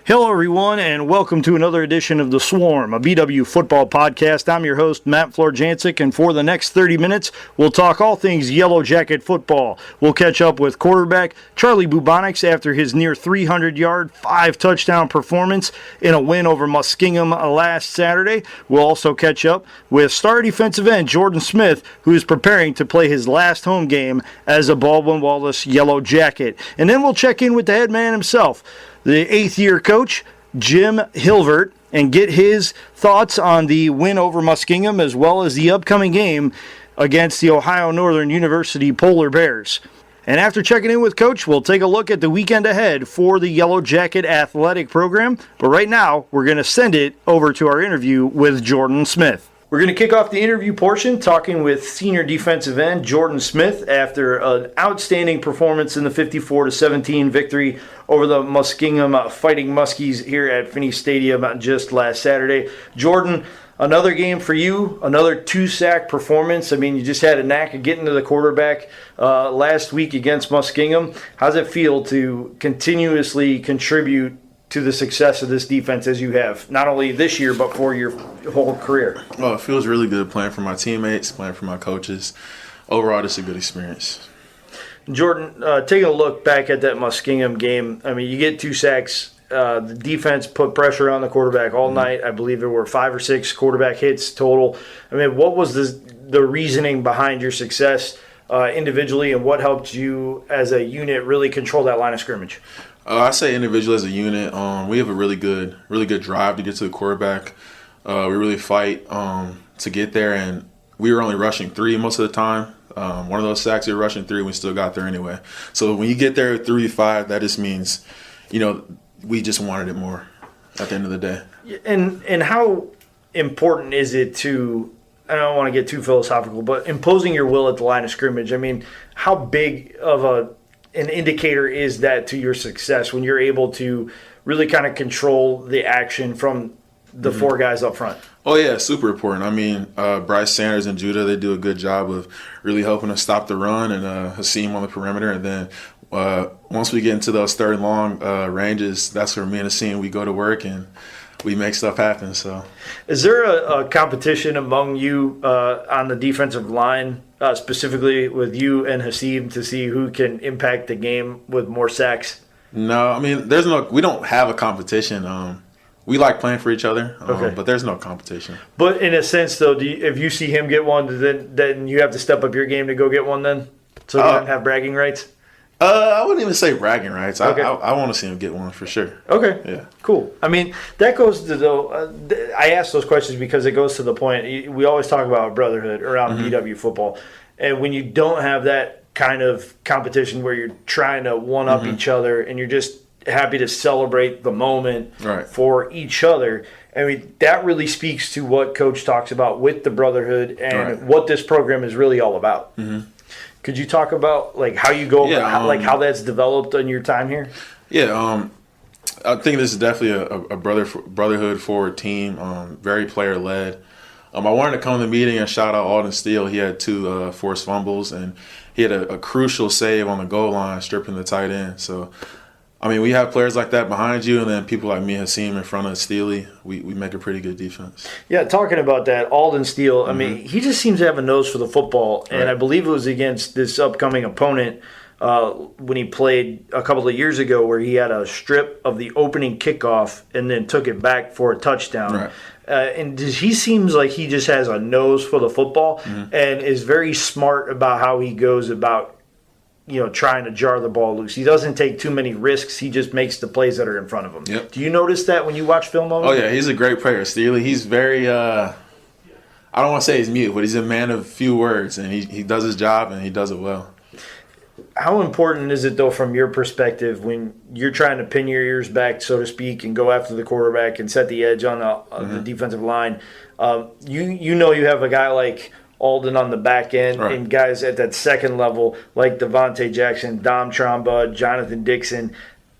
Hello, everyone, and welcome to another edition of The Swarm, a BW football podcast. I'm your host, Matt Florjancic, and for the next 30 minutes, we'll talk all things Yellow Jacket football. We'll catch up with quarterback Charlie Bubonics after his near 300-yard, 5-touchdown performance in a win over Muskingum last Saturday. We'll also catch up with star defensive end Jordan Smith, who is preparing to play his last home game as a Baldwin Wallace Yellow Jacket. And then we'll check in with the head man himself, the 8th-year coach, Jim Hilvert, and get his thoughts on the win over Muskingum as well as the upcoming game against the Ohio Northern University Polar Bears. And after checking in with Coach, we'll take a look at the weekend ahead for the Yellow Jacket athletic program. But right now, we're going to send it over to our interview with Jordan Smith. We're going to kick off the interview portion talking with senior defensive end Jordan Smith after an outstanding performance in the 54-17 victory over the Muskingum Fighting Muskies here at Finney Stadium just last Saturday. Jordan, another game for you, another 2-sack performance. I mean, you just had a knack of getting to the quarterback last week against Muskingum. How does it feel to continuously contribute to the success of this defense as you have, not only this year, but for your whole career? Well, it feels really good playing for my teammates, playing for my coaches. Overall, it's a good experience. Jordan, taking a look back at that Muskingum game, I mean, you get 2 sacks. The defense put pressure on the quarterback all night. I believe there were 5 or 6 quarterback hits total. I mean, what was the reasoning behind your success individually, and what helped you as a unit really control that line of scrimmage? I say individually as a unit, we have a really good drive to get to the quarterback. We really fight to get there, and we were only rushing 3 most of the time. One of those sacks, we were rushing 3, we still got there anyway. So when you get there at 3-5, that just means, we just wanted it more at the end of the day. And how important is it to, I don't want to get too philosophical, but imposing your will at the line of scrimmage? I mean, how big of an indicator is that to your success when you're able to really kind of control the action from the 4 guys up front? Oh, yeah, super important. I mean, Bryce Sanders and Judah, they do a good job of really helping us stop the run, and Hasim on the perimeter. And then once we get into those third and long ranges, that's where me and Hasim, we go to work and we make stuff happen. So, is there a competition among you on the defensive line, specifically with you and Hasim, to see who can impact the game with more sacks? No, I mean, we don't have a competition. We like playing for each other, but there's no competition. But in a sense, though, if you see him get one, then you have to step up your game to go get one then? So you don't have bragging rights? I wouldn't even say bragging rights. Okay. I want to see him get one for sure. Okay. Yeah. Cool. I mean, that goes to I ask those questions because it goes to the point. We always talk about brotherhood around BW football. And when you don't have that kind of competition where you're trying to one-up each other and you're just happy to celebrate the moment for each other, I mean, that really speaks to what Coach talks about with the brotherhood and what this program is really all about. Mm-hmm. Could you talk about like how you go about how that's developed in your time here? Yeah, I think this is definitely a brotherhood forward team, very player led. I wanted to come to the meeting and shout out Alden Steele. He had 2 forced fumbles, and he had a crucial save on the goal line, stripping the tight end. So, I mean, we have players like that behind you, and then people like me, Hasim, in front of Steely. We make a pretty good defense. Yeah, talking about that, Alden Steele, I mean, he just seems to have a nose for the football, and I believe it was against this upcoming opponent when he played a couple of years ago where he had a strip of the opening kickoff and then took it back for a touchdown. Right. And he seems like he just has a nose for the football and is very smart about how he goes about trying to jar the ball loose. He doesn't take too many risks. He just makes the plays that are in front of him. Yep. Do you notice that when you watch film of him? Oh, yeah. He's a great player, Steely. He's very I don't want to say he's mute, but he's a man of few words, and he does his job, and he does it well. How important is it, though, from your perspective, when you're trying to pin your ears back, so to speak, and go after the quarterback and set the edge on the defensive line? You have a guy like Alden on the back end and guys at that second level like Devontae Jackson, Dom Tromba, Jonathan Dixon,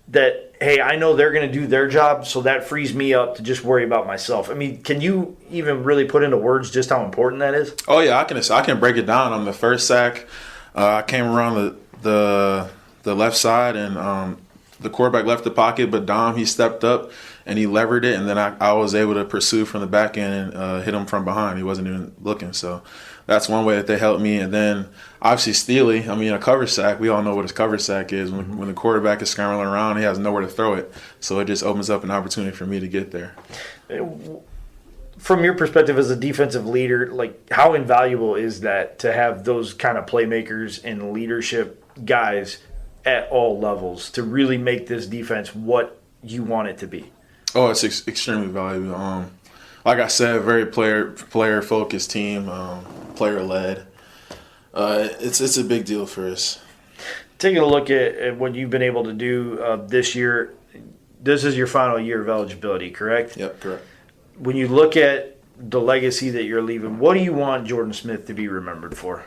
that, hey, I know they're going to do their job, so that frees me up to just worry about myself. I mean, can you even really put into words just how important that is? Oh, yeah, I can break it down. On the first sack, I came around the left side, and the quarterback left the pocket, but Dom, he stepped up and he levered it, and then I was able to pursue from the back end and hit him from behind. He wasn't even looking. So that's one way that they helped me. And then obviously Steely, I mean, a cover sack, we all know what his cover sack is. When the quarterback is scrambling around, he has nowhere to throw it. So it just opens up an opportunity for me to get there. From your perspective as a defensive leader, like how invaluable is that to have those kind of playmakers and leadership guys at all levels to really make this defense what you want it to be? Oh, it's extremely valuable. Like I said, very player focused team, player led. It's a big deal for us. Taking a look at what you've been able to do this year, this is your final year of eligibility, correct? Yep, correct. When you look at the legacy that you're leaving, what do you want Jordan Smith to be remembered for?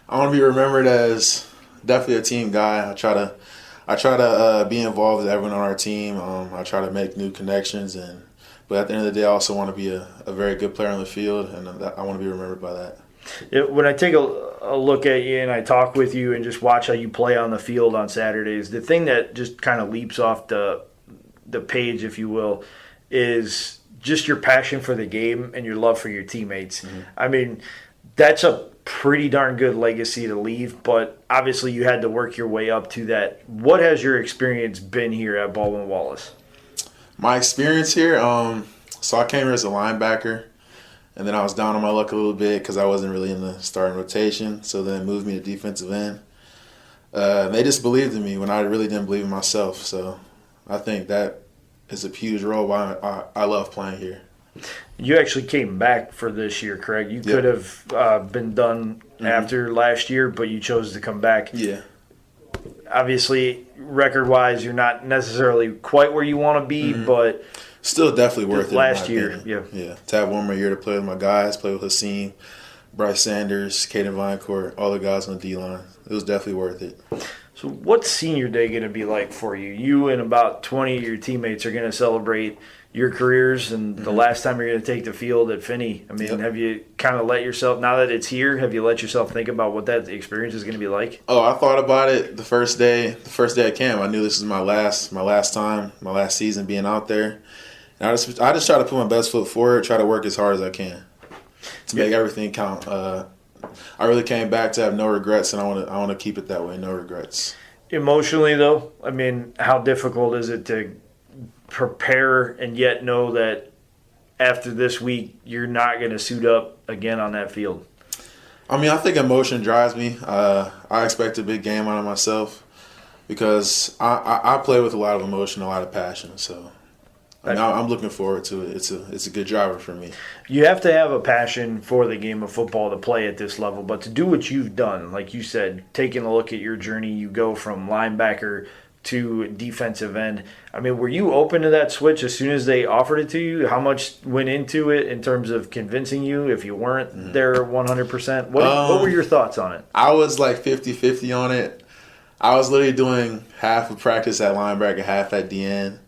I want to be remembered as definitely a team guy. I try to be involved with everyone on our team. I try to make new connections, but at the end of the day, I also want to be a very good player on the field, and I want to be remembered by that. When I take a look at you and I talk with you and just watch how you play on the field on Saturdays, the thing that just kind of leaps off the page, if you will, is just your passion for the game and your love for your teammates. Mm-hmm. I mean, that's a pretty darn good legacy to leave, but obviously you had to work your way up to that. What has your experience been here at Baldwin Wallace? My experience here, so I came here as a linebacker, and then I was down on my luck a little bit because I wasn't really in the starting rotation, so then moved me to defensive end. They just believed in me when I really didn't believe in myself, so I think that is a huge role why I love playing here. You actually came back for this year, correct? You could have been done after last year, but you chose to come back. Yeah. Obviously, record-wise, you're not necessarily quite where you want to be, but still definitely worth it. Last year, yeah. To have one more year to play with my guys, play with Hasim, Bryce Sanders, Caden Vinecourt, all the guys on the D-line. It was definitely worth it. So what's senior day going to be like for you? You and about 20 of your teammates are going to celebrate your careers and the last time you're going to take the field at Finney. I mean, have you kind of let yourself, now that it's here, have you let yourself think about what that experience is going to be like? Oh, I thought about it the first day at camp. I knew this was my last time, my last season being out there. And I just try to put my best foot forward, try to work as hard as I can to make everything count. I really came back to have no regrets, and I want to keep it that way, no regrets. Emotionally, though, I mean, how difficult is it to prepare and yet know that after this week you're not going to suit up again on that field? I mean, I think emotion drives me. I expect a big game out of myself because I play with a lot of emotion, a lot of passion, so I'm looking forward to it. It's a good driver for me. You have to have a passion for the game of football to play at this level, but to do what you've done, like you said, taking a look at your journey, you go from linebacker to defensive end. I mean, were you open to that switch as soon as they offered it to you? How much went into it in terms of convincing you if you weren't there 100%? What were your thoughts on it? I was like 50-50 on it. I was literally doing half of practice at linebacker, half at DN.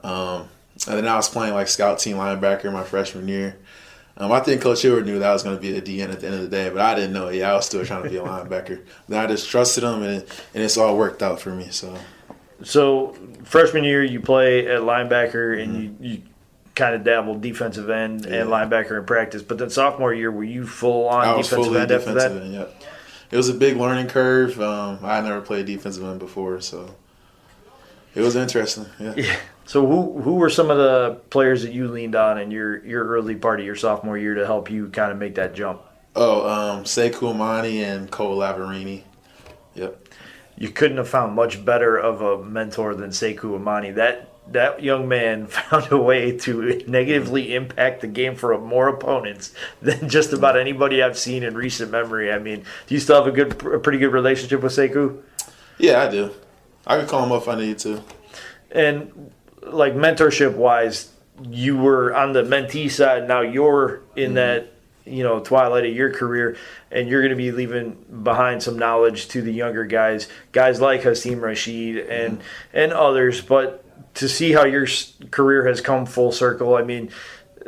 And then I was playing like scout team linebacker my freshman year. I think Coach Hilvert knew that I was going to be a DN at the end of the day, but I didn't know it. Yeah, I was still trying to be a linebacker. Then I just trusted him, and it's all worked out for me. So freshman year you play at linebacker, and you kind of dabbled defensive end and linebacker in practice. But then sophomore year, were you full-on defensive end after that? End, yep. It was a big learning curve. I had never played defensive end before, so it was interesting. Yeah. So who were some of the players that you leaned on in your early part of your sophomore year to help you kind of make that jump? Sekou Amani and Cole Lavarini. Yep. You couldn't have found much better of a mentor than Sekou Amani. That young man found a way to negatively impact the game for more opponents than just about anybody I've seen in recent memory. I mean, do you still have a pretty good relationship with Sekou? Yeah, I do. I could call him up if I need to. And like mentorship-wise, you were on the mentee side. Now you're in that, twilight of your career, and you're going to be leaving behind some knowledge to the younger guys like Hasim Rashid and others. But to see how your career has come full circle, I mean,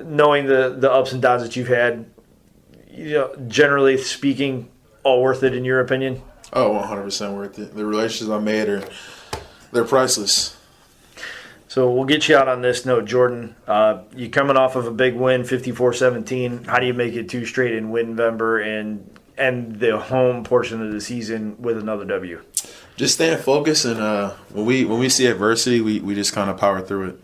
knowing the ups and downs that you've had, generally speaking, all worth it in your opinion? Oh, 100% worth it. The relationships I made They're priceless. So we'll get you out on this note, Jordan. You coming off of a big win, 54-17. How do you make it 2 straight in November and end the home portion of the season with another W? Just staying focused, and when we see adversity, we just kind of power through it.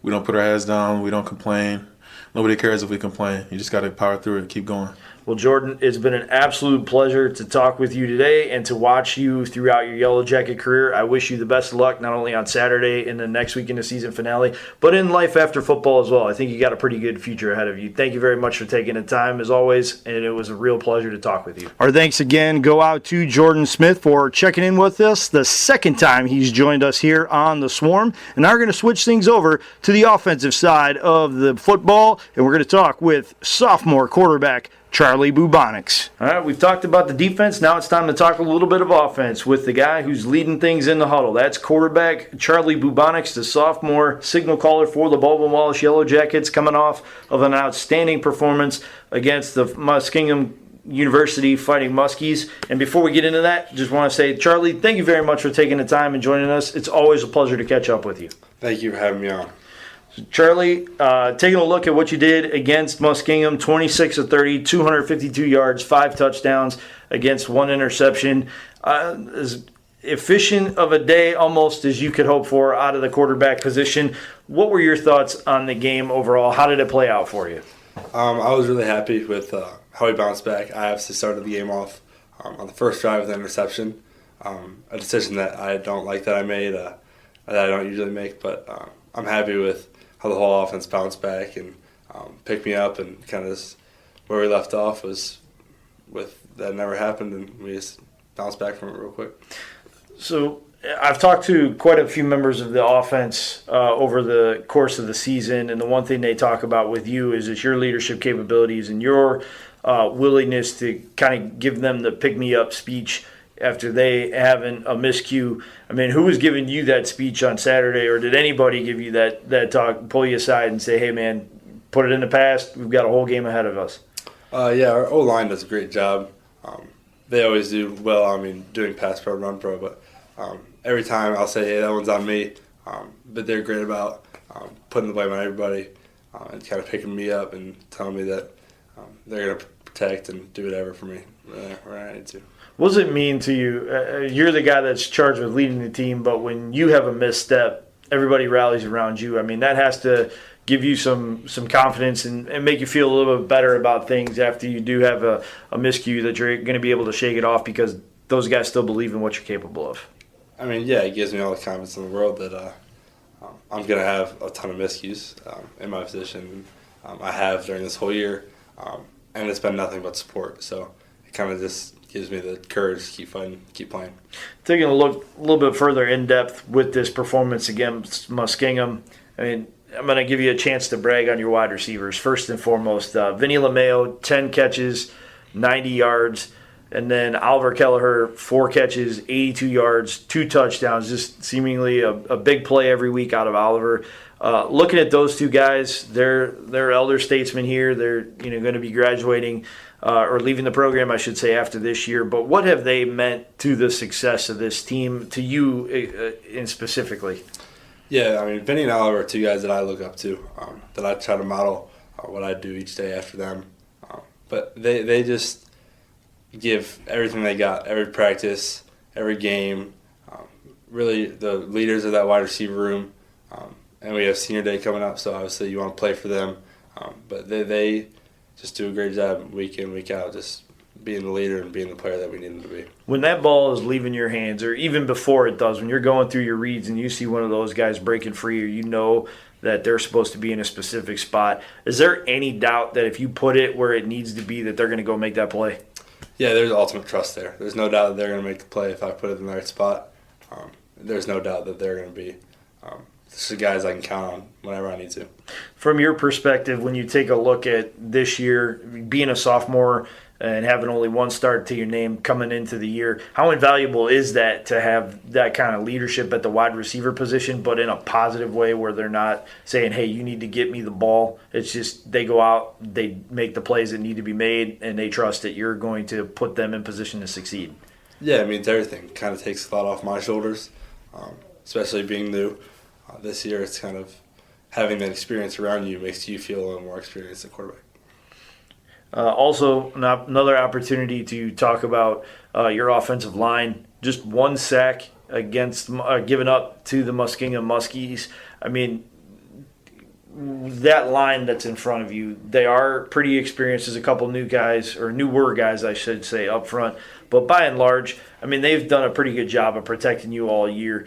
We don't put our heads down. We don't complain. Nobody cares if we complain. You just got to power through it and keep going. Well, Jordan, it's been an absolute pleasure to talk with you today and to watch you throughout your Yellow Jacket career. I wish you the best of luck, not only on Saturday and the next week in the season finale, but in life after football as well. I think you got a pretty good future ahead of you. Thank you very much for taking the time, as always, and it was a real pleasure to talk with you. Our thanks again go out to Jordan Smith for checking in with us the second time he's joined us here on The Swarm. And now we're going to switch things over to the offensive side of the football, and we're going to talk with sophomore quarterback Charlie Bubonics. All right, we've talked about the defense. Now it's time to talk a little bit of offense with the guy who's leading things in the huddle. That's quarterback Charlie Bubonics, the sophomore signal caller for the Baldwin Wallace Yellow Jackets, coming off of an outstanding performance against the Muskingum University Fighting Muskies. And before we get into that, just want to say, Charlie, thank you very much for taking the time and joining us. It's always a pleasure to catch up with you. Thank you for having me on. Charlie, taking a look at what you did against Muskingum, 26 of 30, 252 yards, 5 touchdowns against 1 interception. As efficient of a day almost as you could hope for out of the quarterback position. What were your thoughts on the game overall? How did it play out for you? I was really happy with how we bounced back. I obviously started the game off on the first drive with an interception, a decision that I don't like that I made, that I don't usually make, but I'm happy with how the whole offense bounced back and picked me up, and kind of just where we left off was with that never happened, and we just bounced back from it real quick. So I've talked to quite a few members of the offense over the course of the season, and the one thing they talk about with you is your leadership capabilities and your willingness to kind of give them the pick-me-up speech after they having a miscue. I mean, who was giving you that speech on Saturday, or did anybody give you that talk, pull you aside and say, hey, man, put it in the past, we've got a whole game ahead of us? Yeah, our O-line does a great job. They always do well, doing pass pro, run pro, but every time I'll say, hey, that one's on me. But they're great about putting the blame on everybody and kind of picking me up and telling me that they're going to protect and do whatever for me where I need to. What does it mean to you? You're the guy that's charged with leading the team, but when you have a misstep, everybody rallies around you. I mean, that has to give you some confidence and make you feel a little bit better about things after you do have a miscue, that you're going to be able to shake it off because those guys still believe in what you're capable of. I mean, yeah, it gives me all the confidence in the world that I'm going to have a ton of miscues in my position. I have during this whole year, and it's been nothing but support. So it kind of just gives me the courage to keep fighting, keep playing. Taking a look a little bit further in depth with this performance against Muskingum, I mean, I'm going to give you a chance to brag on your wide receivers. First and foremost, Vinny LeMayo, 10 catches, 90 yards. And then Oliver Kelleher, 4 catches, 82 yards, 2 touchdowns. Just seemingly a big play every week out of Oliver. Looking at those two guys, they're elder statesmen here. They're going to be graduating or leaving the program, I should say, after this year. But what have they meant to the success of this team, to you in specifically? Yeah, I mean, Vinny and Oliver are 2 guys that I look up to, that I try to model what I do each day after them. But they just give everything they got, every practice, every game. Really the leaders of that wide receiver room. And we have senior day coming up, so obviously you want to play for them. But they just do a great job week in, week out, just being the leader and being the player that we need them to be. When that ball is leaving your hands, or even before it does, when you're going through your reads and you see one of those guys breaking free, or you know that they're supposed to be in a specific spot, is there any doubt that if you put it where it needs to be that they're going to go make that play? Yeah, there's ultimate trust there. There's no doubt that they're going to make the play if I put it in the right spot. There's no doubt that they're going to be the guys I can count on whenever I need to. From your perspective, when you take a look at this year, being a sophomore and having only one start to your name coming into the year, how invaluable is that to have that kind of leadership at the wide receiver position, but in a positive way where they're not saying, hey, you need to get me the ball. It's just they go out, they make the plays that need to be made, and they trust that you're going to put them in position to succeed. Yeah, I mean, it's everything. Kind of takes a lot off my shoulders. especially being new. This year, it's kind of having that experience around you makes you feel a little more experienced at quarterback. Also, another opportunity to talk about your offensive line. Just one sack against given up to the Muskingum Muskies. I mean, that line that's in front of you, they are pretty experienced. There's a couple new guys, or newer guys, I should say, up front. But by and large, I mean, they've done a pretty good job of protecting you all year.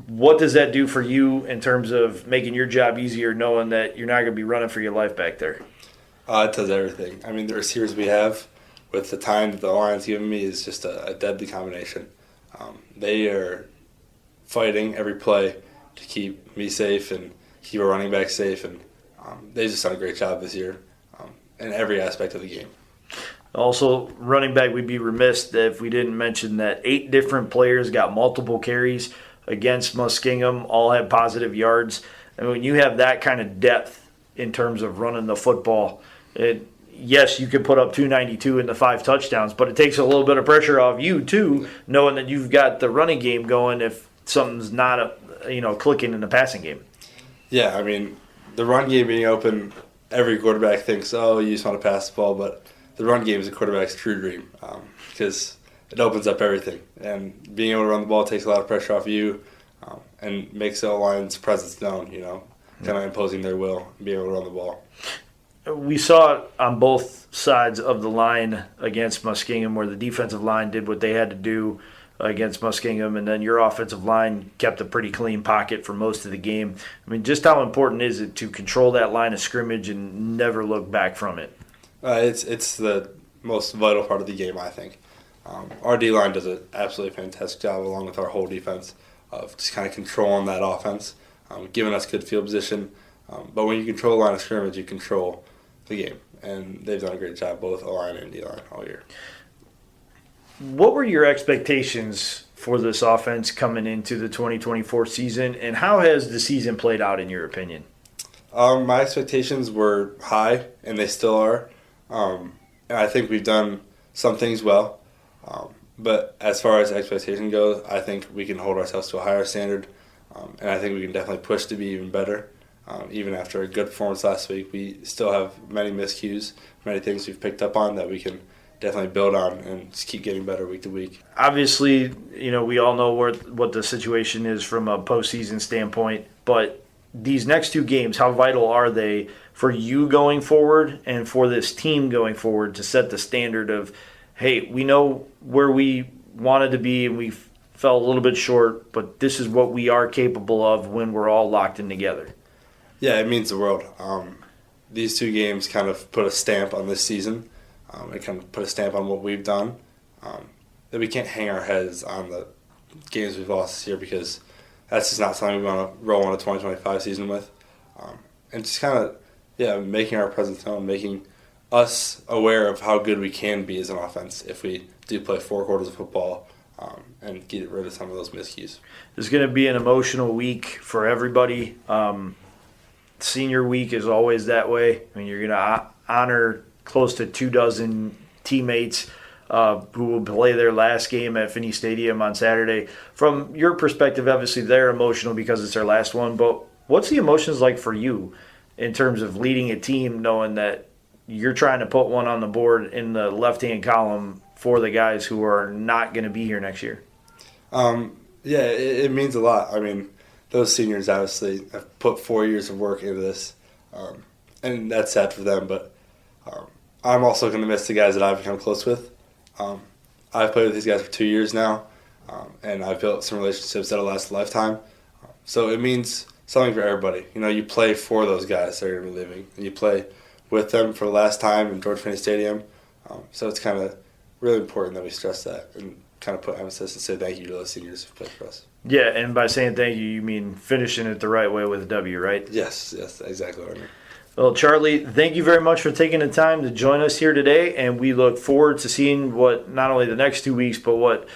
What does that do for you in terms of making your job easier, knowing that you're not going to be running for your life back there? It does everything. I mean, the receivers we have, with the time that the line's given me, is just a deadly combination. They are fighting every play to keep me safe and keep our running back safe, and they've just done a great job this year in every aspect of the game. Also, running back, we'd be remiss if we didn't mention that 8 different players got multiple carries against Muskingum, all had positive yards. And when you have that kind of depth in terms of running the football, yes, you could put up 292 and the 5 touchdowns, but it takes a little bit of pressure off you too, knowing that you've got the running game going if something's not clicking in the passing game. Yeah, I mean, the run game being open, every quarterback thinks, oh, you just want to pass the ball, but the run game is a quarterback's true dream because it opens up everything. And being able to run the ball takes a lot of pressure off you and makes the line's presence known, kind of imposing their will and being able to run the ball. We saw it on both sides of the line against Muskingum, where the defensive line did what they had to do against Muskingum, and then your offensive line kept a pretty clean pocket for most of the game. I mean, just how important is it to control that line of scrimmage and never look back from it? It's the most vital part of the game, I think. Our D-line does an absolutely fantastic job, along with our whole defense, of just kind of controlling that offense, giving us good field position. But when you control the line of scrimmage, you control the game. And they've done a great job, both O-line and D-line, all year. What were your expectations for this offense coming into the 2024 season, and how has the season played out in your opinion? My expectations were high, and they still are. And I think we've done some things well. But as far as expectation goes, I think we can hold ourselves to a higher standard. And I think we can definitely push to be even better. Even after a good performance last week, we still have many miscues, many things we've picked up on that we can definitely build on and just keep getting better week to week. Obviously, we all know what the situation is from a postseason standpoint, but these next 2 games, how vital are they for you going forward and for this team going forward to set the standard of, hey, we know where we wanted to be and we fell a little bit short, but this is what we are capable of when we're all locked in together? Yeah, it means the world. These 2 games kind of put a stamp on this season. It kind of put a stamp on what we've done. That we can't hang our heads on the games we've lost this year because that's just not something we want to roll on a 2025 season with. And just kind of, making our presence known, making us aware of how good we can be as an offense if we do play 4 quarters of football and get rid of some of those miscues. It's going to be an emotional week for everybody. Senior week is always that way. I mean, you're going to honor close to 24 teammates who will play their last game at Finney Stadium on Saturday. From your perspective, obviously they're emotional because it's their last one, but what's the emotions like for you in terms of leading a team knowing that you're trying to put one on the board in the left-hand column for the guys who are not going to be here next year? It means a lot. I mean, those seniors obviously have put 4 years of work into this, and that's sad for them, but I'm also going to miss the guys that I've become close with. I've played with these guys for 2 years now, and I've built some relationships that'll last a lifetime. So it means something for everybody. You play for those guys that are going to be leaving, and you play with them for the last time in George Finney Stadium. So it's kind of really important that we stress that and kind of put emphasis and say thank you to those seniors who played for us. Yeah, and by saying thank you, you mean finishing it the right way with a W, right? Yes, exactly what I mean. Well, Charlie, thank you very much for taking the time to join us here today, and we look forward to seeing what not only the next 2 weeks, but what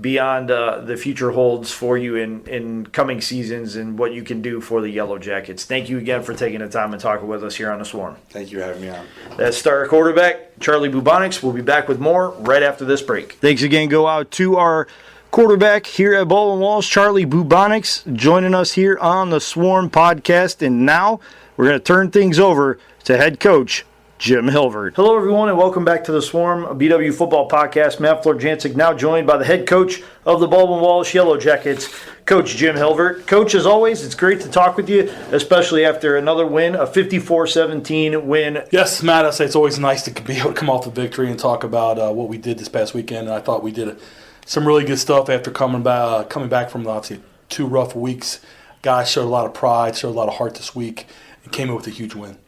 beyond the future holds for you in coming seasons and what you can do for the Yellow Jackets. Thank you again for taking the time and talking with us here on The Swarm. Thank you for having me on. That's star quarterback Charlie Bubonics. We'll be back with more right after this break. Thanks again go out to our Quarterback here at Baldwin Wallace, Charlie Bubonics, joining us here on the Swarm podcast. And now we're going to turn things over to head coach Jim Hilvert. Hello, everyone, and welcome back to the Swarm, a BW football podcast. Matt Florjancic now joined by the head coach of the Baldwin Wallace Yellow Jackets, Coach Jim Hilvert. Coach, as always, it's great to talk with you, especially after another win, a 54-17 win. Yes, Matt, I say it's always nice to be able to come off the victory and talk about what we did this past weekend. And I thought we did some really good stuff after coming back from obviously 2 rough weeks. Guys showed a lot of pride, showed a lot of heart this week, and came in with a huge win.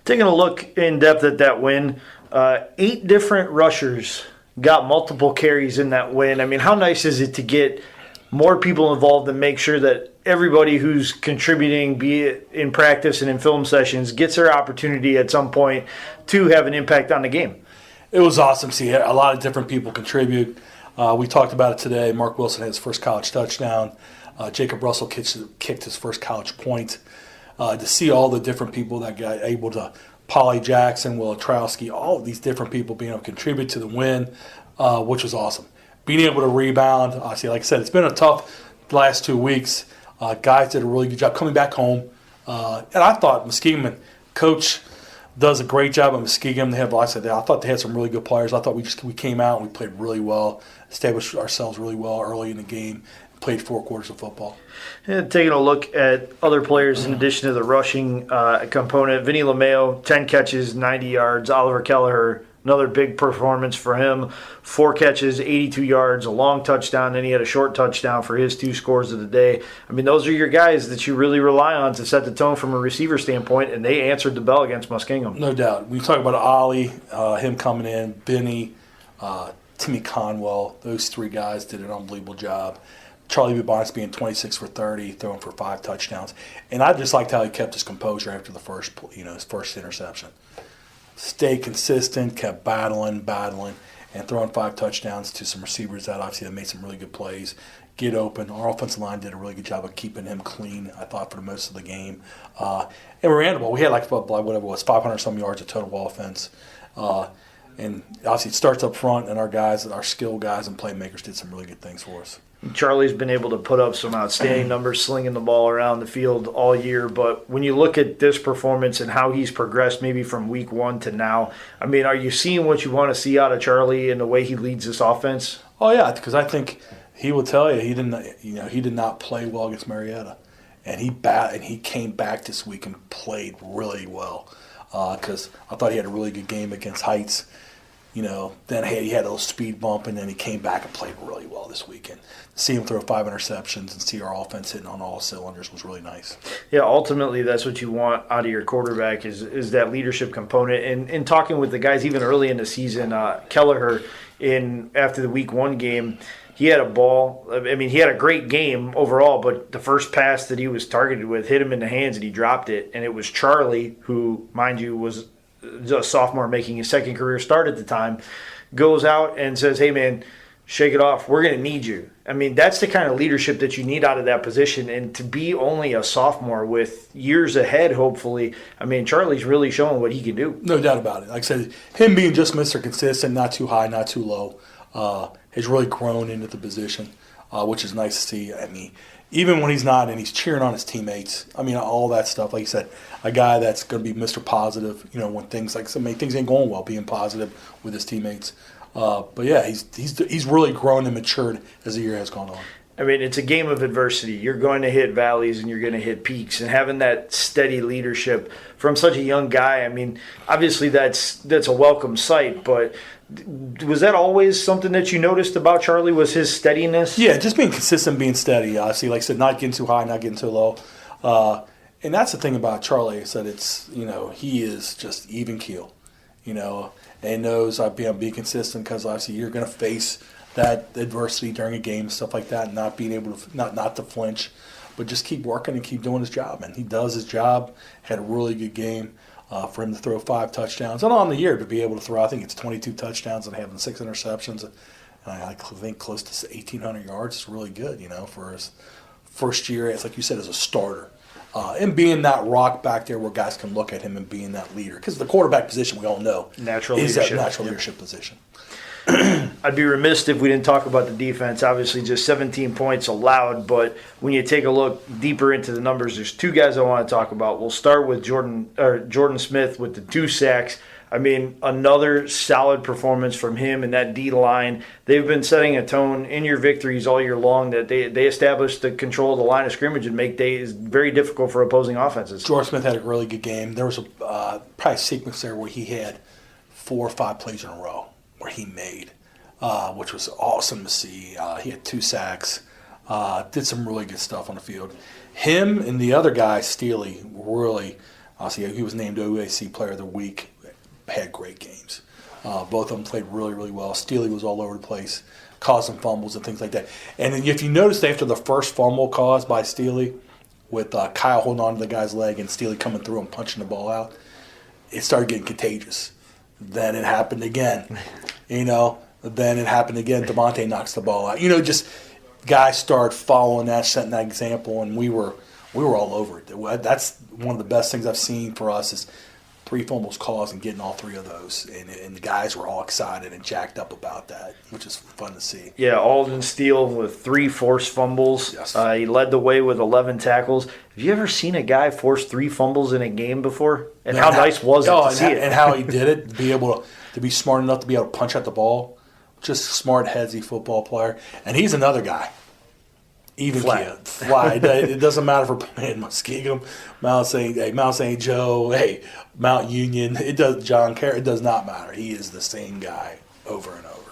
Taking a look in depth at that win, 8 different rushers got multiple carries in that win. I mean, how nice is it to get more people involved and make sure that everybody who's contributing, be it in practice and in film sessions, gets their opportunity at some point to have an impact on the game? It was awesome to see a lot of different people contribute. We talked about it today. Mark Wilson had his first college touchdown. Jacob Russell kicked his first college point. To see all the different people that got able to, Polly Jackson, Will Trowski, all of these different people being able to contribute to the win, which was awesome. Being able to rebound, obviously, like I said, it's been a tough last 2 weeks. Guys did a really good job coming back home. And I thought Muskingum, coach, does a great job at Muskingum. I thought they had some really good players. I thought we came out and we played really well, established ourselves really well early in the game, played 4 quarters of football. And taking a look at other players in addition to the rushing component, Vinny LeMayo, 10 catches, 90 yards. Oliver Kelleher, another big performance for him. 4 catches, 82 yards, a long touchdown, and he had a short touchdown for his 2 scores of the day. I mean, those are your guys that you really rely on to set the tone from a receiver standpoint, and they answered the bell against Muskingum. No doubt. We talk about Ollie, him coming in, Benny, Timmy Conwell. Those 3 guys did an unbelievable job. Charlie Bubonics being 26 for 30, throwing for 5 touchdowns. And I just liked how he kept his composure after the his first interception. Stayed consistent, kept battling, and throwing 5 touchdowns to some receivers that obviously made some really good plays. Get open. Our offensive line did a really good job of keeping him clean, I thought, for the most of the game. And we ran the ball. We had whatever it was, 500-some yards of total offense. And obviously it starts up front, and our skill guys and playmakers did some really good things for us. Charlie's been able to put up some outstanding numbers slinging the ball around the field all year, but when you look at this performance and how he's progressed maybe from week 1 to now, I mean, are you seeing what you want to see out of Charlie in the way he leads this offense? Oh yeah, because I think he will tell you he did not play well against Marietta, and he came back this week and played really well because I thought he had a really good game against Heights. Then he had a little speed bump, and then he came back and played really well this weekend. To see him throw 5 interceptions and see our offense hitting on all cylinders was really nice. Yeah, ultimately that's what you want out of your quarterback is that leadership component. And in talking with the guys even early in the season, Kelleher, after the week 1 game, he had a ball. I mean, he had a great game overall, but the first pass that he was targeted with hit him in the hands and he dropped it. And it was Charlie, who, mind you, was a sophomore making his 2nd career start at the time, goes out and says, hey, man, shake it off. We're going to need you. I mean, that's the kind of leadership that you need out of that position. And to be only a sophomore with years ahead, hopefully, I mean, Charlie's really showing what he can do. No doubt about it. Like I said, him being just Mr. Consistent, not too high, not too low, has really grown into the position, which is nice to see. I mean, even when he's not and he's cheering on his teammates, I mean, all that stuff. Like you said, a guy that's going to be Mr. Positive, when things ain't going well, being positive with his teammates. But yeah, he's really grown and matured as the year has gone on. I mean, it's a game of adversity. You're going to hit valleys and you're going to hit peaks. And having that steady leadership from such a young guy, I mean, obviously that's a welcome sight. But was that always something that you noticed about Charlie, was his steadiness? Yeah, just being consistent, being steady. Obviously, like I said, not getting too high, not getting too low. And that's the thing about Charlie, is that it's, he is just even keel, and knows I'll be consistent because obviously you're going to face that adversity during a game, stuff like that, and not being able to, not to flinch, but just keep working and keep doing his job. And he does his job, had a really good game. For him to throw 5 touchdowns, and on the year to be able to throw, I think it's 22 touchdowns and having 6 interceptions, and I think close to 1,800 yards is really good, for his first year, it's like you said, as a starter. And being that rock back there where guys can look at him and being that leader. Because the quarterback position, we all know, Natural is leadership. that natural leadership position. I'd be remiss if we didn't talk about the defense. Obviously, just 17 points allowed, but when you take a look deeper into the numbers, there's two guys I want to talk about. We'll start with Jordan Smith with the 2 sacks. I mean, another solid performance from him and that D-line. They've been setting a tone in your victories all year long that they establish the control of the line of scrimmage and make days very difficult for opposing offenses. Jordan Smith had a really good game. There was probably a sequence there where he had 4 or 5 plays in a row where he made, which was awesome to see. He had 2 sacks, did some really good stuff on the field. Him and the other guy, Steely, really, obviously he was named OAC Player of the Week, had great games. Both of them played really, really well. Steely was all over the place, caused some fumbles and things like that. And if you noticed after the first fumble caused by Steely, with Kyle holding on to the guy's leg and Steely coming through and punching the ball out, it started getting contagious. Then it happened again. Then it happened again. Devontae knocks the ball out. Just guys start following that, setting that example, and we were all over it. That's one of the best things I've seen for us is 3 fumbles caused and getting all 3 of those. And the guys were all excited and jacked up about that, which is fun to see. Yeah, Alden Steele with 3 forced fumbles. Yes. He led the way with 11 tackles. Have you ever seen a guy force 3 fumbles in a game before? And how nice was it to see it? And how he did it, to be able to be smart enough to be able to punch at the ball. Just smart, headsy football player. And he's another guy. Even fly. It doesn't matter if we're playing Muskingum, Mount St. Joe, Mount Union. It does not matter. He is the same guy over and over.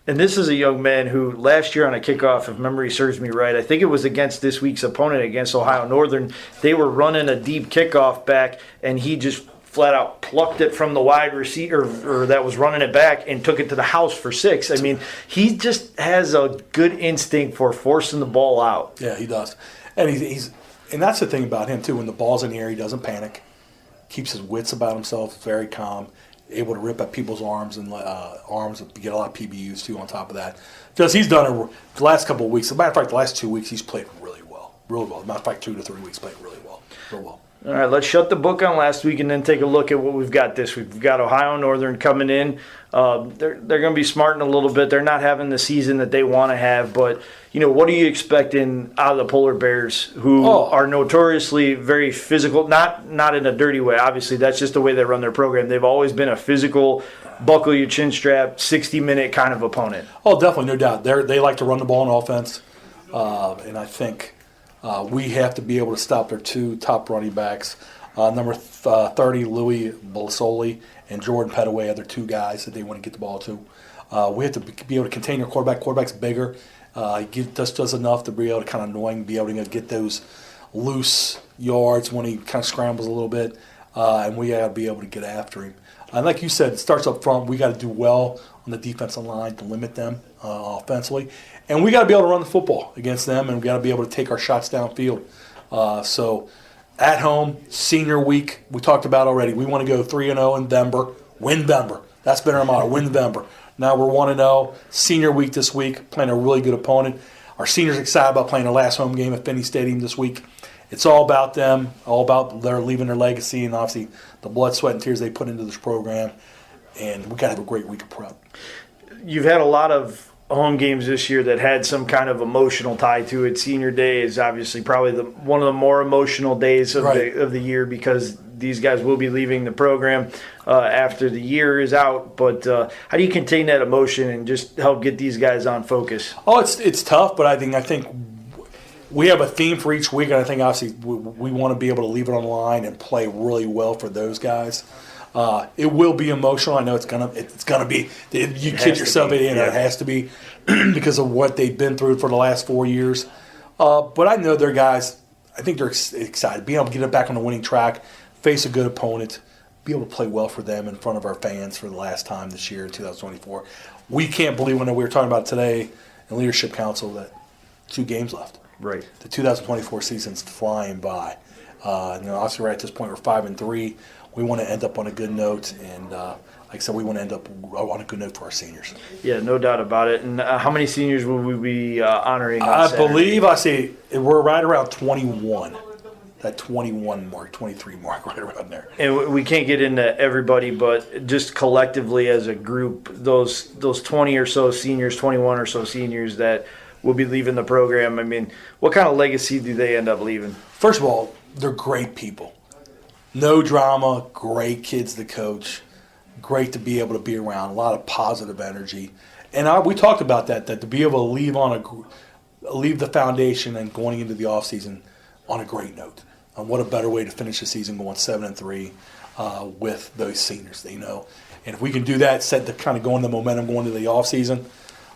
And this is a young man who last year on a kickoff, if memory serves me right, I think it was against this week's opponent against Ohio Northern, they were running a deep kickoff back, and he just flat out plucked it from the wide receiver or that was running it back and took it to the house for 6. I mean, he just has a good instinct for forcing the ball out. Yeah, he does. And and that's the thing about him, too. When the ball's in the air, he doesn't panic. Keeps his wits about himself, very calm, able to rip at people's arms and get a lot of PBUs, too, on top of that. Just he's done it the last couple of weeks. As a matter of fact, the last 2 weeks, he's played really well. Really well. As a matter of fact, 2 to 3 weeks, played really well. Real well. All right, let's shut the book on last week and then take a look at what we've got this week. We've got Ohio Northern coming in. They're going to be smarting a little bit. They're not having the season that they want to have, but what are you expecting out of the Polar Bears, who are notoriously very physical? Not in a dirty way. Obviously, that's just the way they run their program. They've always been a physical, buckle your chin strap, 60-minute kind of opponent. Oh, definitely, no doubt. They like to run the ball on offense, and I think we have to be able to stop their 2 top running backs. Number 30, Louis Bolasoli, and Jordan Petaway are their 2 guys that they want to get the ball to. We have to be able to contain their quarterback. Quarterback's bigger. He just does enough to be able to kind of annoy him, be able to get those loose yards when he kind of scrambles a little bit, and we got to be able to get after him. And like you said, it starts up front. We got to do well on the defensive line to limit them offensively. And we got to be able to run the football against them, and we got to be able to take our shots downfield. So at home, senior week, we talked about already. We want to go 3-0 in Denver. Win Denver. That's been our motto, win Denver. Now we're 1-0, senior week this week, playing a really good opponent. Our seniors excited about playing their last home game at Finney Stadium this week. It's all about them, all about their leaving their legacy, and obviously the blood, sweat, and tears they put into this program. And we got to have a great week of prep. You've had a lot of home games this year that had some kind of emotional tie to it. Senior Day is obviously probably one of the more emotional days of the year because these guys will be leaving the program after the year is out. But how do you contain that emotion and just help get these guys on focus? Oh, it's tough, but I think we have a theme for each week, and I think obviously we want to be able to leave it on the line and play really well for those guys. It will be emotional. I know it's gonna be. You kid yourself, it has to be because of what they've been through for the last 4 years. But I know their guys. I think they're excited, being able to get it back on the winning track, face a good opponent, be able to play well for them in front of our fans for the last time this year, 2024. We can't believe when we were talking about today in Leadership Council that 2 games left. Right. The 2024 season's flying by. Obviously, right at this point, we're 5-3. We want to end up on a good note, and like I said, we want to end up on a good note for our seniors. Yeah, no doubt about it. And how many seniors will we be honoring on Saturday? We're right around 21. that 21 mark, 23 mark, right around there. And we can't get into everybody, but just collectively as a group, those 20 or so seniors, 21 or so seniors that will be leaving the program, I mean, what kind of legacy do they end up leaving? First of all, they're great people. No drama, great kids to coach, great to be able to be around, a lot of positive energy. And we talked about that to be able to leave the foundation and going into the offseason on a great note. And what a better way to finish the season going 7-3 with those seniors, And if we can do that, set the kind of going the momentum going into the offseason,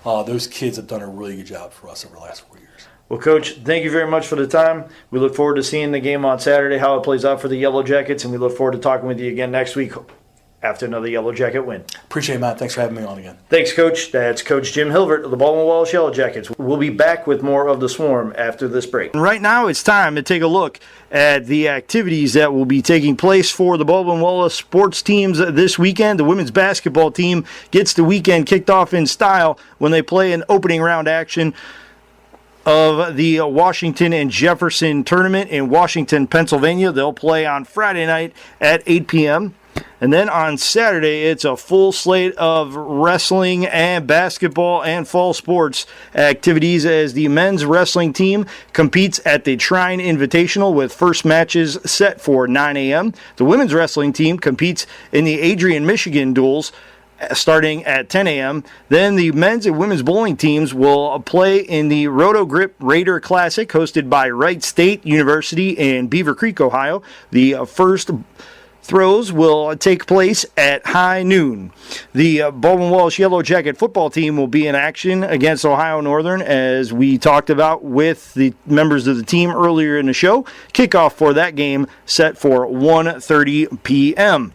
those kids have done a really good job for us over the last 4 years. Well, Coach, thank you very much for the time. We look forward to seeing the game on Saturday, how it plays out for the Yellow Jackets, and we look forward to talking with you again next week after another Yellow Jacket win. Appreciate it, Matt. Thanks for having me on again. Thanks, Coach. That's Coach Jim Hilvert of the Baldwin Wallace Yellow Jackets. We'll be back with more of the Swarm after this break. Right now, it's time to take a look at the activities that will be taking place for the Baldwin Wallace sports teams this weekend. The women's basketball team gets the weekend kicked off in style when they play an opening round action of the Washington and Jefferson tournament in Washington, Pennsylvania. They'll play on Friday night at 8 p.m. And then on Saturday, it's a full slate of wrestling and basketball and fall sports activities as the men's wrestling team competes at the Trine Invitational with first matches set for 9 a.m. The women's wrestling team competes in the Adrian, Michigan duels starting at 10 a.m. Then the men's and women's bowling teams will play in the Roto Grip Raider Classic hosted by Wright State University in Beaver Creek, Ohio. The first throws will take place at high noon. The Baldwin Wallace Yellow Jacket football team will be in action against Ohio Northern, as we talked about with the members of the team earlier in the show. Kickoff for that game set for 1:30 p.m.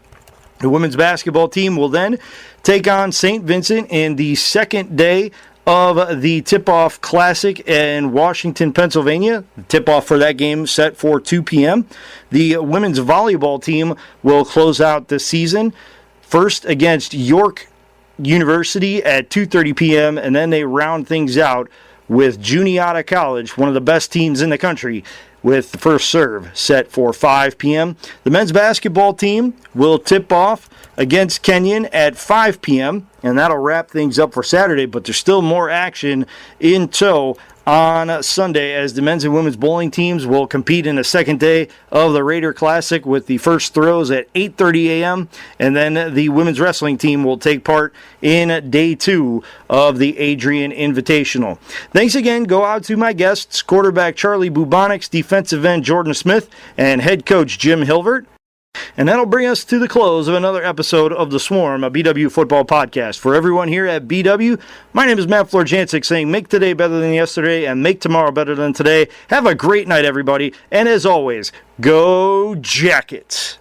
The women's basketball team will then take on St. Vincent in the second day of the Tip-Off Classic in Washington, Pennsylvania. The tip-off for that game set for 2 p.m. The women's volleyball team will close out the season first against York University at 2:30 p.m., and then they round things out with Juniata College, one of the best teams in the country, with the first serve set for 5 p.m. The men's basketball team will tip off against Kenyon at 5 p.m., and that'll wrap things up for Saturday, but there's still more action in tow on Sunday as the men's and women's bowling teams will compete in the second day of the Raider Classic with the first throws at 8:30 a.m., and then the women's wrestling team will take part in day 2 of the Adrian Invitational. Thanks again go out to my guests, quarterback Charlie Bubonics, defensive end Jordan Smith, and head coach Jim Hilvert. And that'll bring us to the close of another episode of The Swarm, a BW football podcast. For everyone here at BW, my name is Matt Florjancic saying make today better than yesterday and make tomorrow better than today. Have a great night, everybody. And as always, go Jackets!